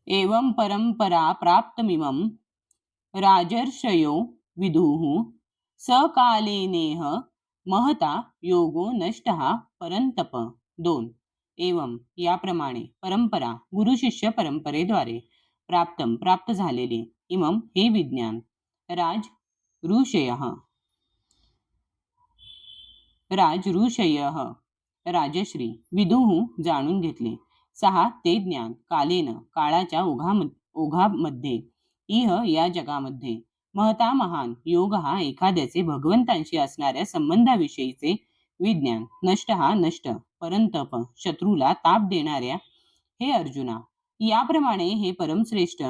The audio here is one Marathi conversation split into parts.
एवं परंपरा प्राप्तमिमं राजर्षयो विदुः सकालेनेह महता योगो नष्टः परंतप. 2. एवं याप्रमाणे परंपरा गुरु शिष्य परंपरेद्वारे प्राप्त झालेले इमम हे विज्ञान राजऋषयः राजश्री विदुः जाणून घेतले. 6. ते ज्ञान काळाच्या ओघामध्ये इह या जगामध्ये महता महान योग हा एखाद्याचे भगवंतांशी असणाऱ्या संबंधाविषयीचे विज्ञान नष्ट परंतप शत्रूला ताप देणाऱ्या हे अर्जुना. याप्रमाणे हे परमश्रेष्ठ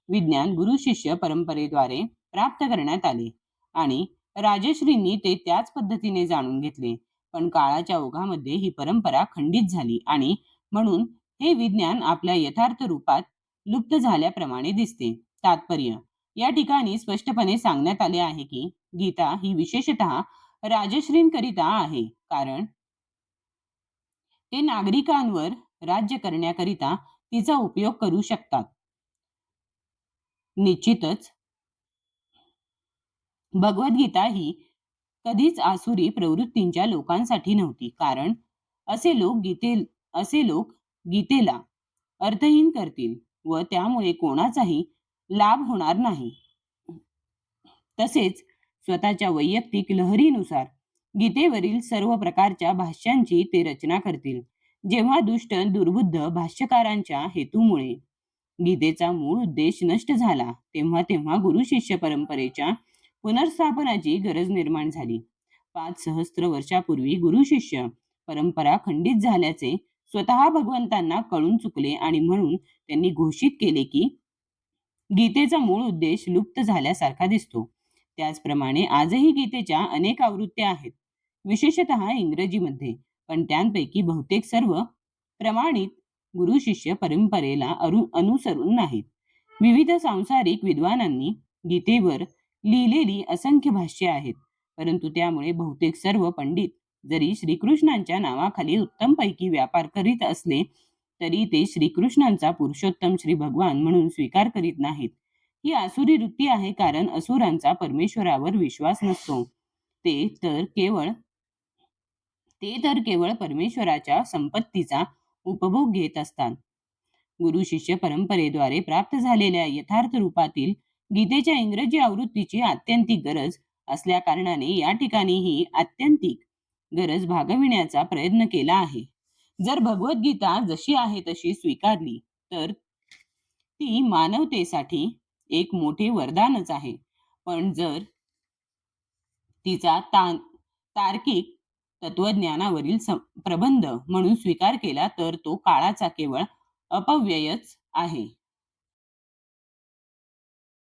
विज्ञान गुरु शिष्य परंपरेद्वारे प्राप्त करण्यात आले आणि राजश्रींनी ते त्याच पद्धतीने जाणून घेतले. पण काळाच्या ओघामध्ये ही परंपरा खंडित झाली आणि म्हणून हे विज्ञान आपल्या यथार्थ रूपात लुप्त झाल्याप्रमाणे दिसते. तात्पर्य या ठिकाणी स्पष्टपणे सांगण्यात आले आहे की गीता ही विशेषतः राजश्रींकरिता आहे, कारण ते नागरिकांवर राज्य करण्याकरिता तिचा उपयोग करू शकतात. निश्चितच भगवद्गीता ही कधीच आसुरी प्रवृत्तींच्या लोकांसाठी नव्हती, कारण असे लोक गीतेला अर्थहीन करतील व त्यामुळे कोणाचाही लाभ होणार नाही. तसेच स्वतःच्या वैयक्तिक लहरीनुसार गीतेवरील सर्व प्रकारच्या भाष्यांची ते रचना करतील. जेव्हा दुष्ट दुर्बुद्ध भाष्यकारांच्या हेतूमुळे गीतेचा मूळ उद्देश नष्ट झाला तेव्हा तेव्हा गुरु शिष्य परंपरेच्या पुनर्स्थापनाची गरज निर्माण झाली. 5 सहस्त्र वर्षापूर्वी गुरु शिष्य परंपरा खंडित झाल्याचे स्वतः भगवंतांना कळून चुकले आणि म्हणून त्यांनी घोषित केले की गीतेचा मूळ उद्देश लुप्त झाल्यासारखा दिसतो. त्याचप्रमाणे आजही गीतेच्या अनेक आवृत्त्या आहेत, विशेषतः इंग्रजीमध्ये, पण त्यांपैकी बहुतेक सर्व प्रमाणित गुरु शिष्य परंपरेला अनुसरून नाहीत. विविध सांसारिक विद्वानांनी गीतेवर लिहिलेली असंख्य भाष्ये आहेत, परंतु त्यामुळे बहुतेक सर्व पंडित जरी श्रीकृष्णांच्या नावाखाली उत्तमपैकी व्यापार करीत असले तरी ते श्रीकृष्णांचा पुरुषोत्तम श्री भगवान म्हणून स्वीकार करीत नाहीत. ही आसुरी वृत्ती आहे, कारण असुरांचा परमेश्वरावर विश्वास नसतो. ते तर केवळ परमेश्वराच्या संपत्तीचा उपभोग घेत असतात. गुरु शिष्य परंपरेद्वारे प्राप्त झालेल्या यथार्थ रूपातील गीतेच्या इंग्रजी आवृत्तीची आत्यंतिक गरज असल्या कारणाने या ठिकाणी ही आत्यंतिक गरज भागविण्याचा प्रयत्न केला आहे. जर भगवद्गीता जशी आहे तशी स्वीकारली तर ती मानवतेसाठी एक मोठे वरदानच आहे, पण जर तिचा तार्किक तत्वज्ञानावरील प्रबंध म्हणून स्वीकार केला तर तो काळाचा केवळ अपव्ययच आहे.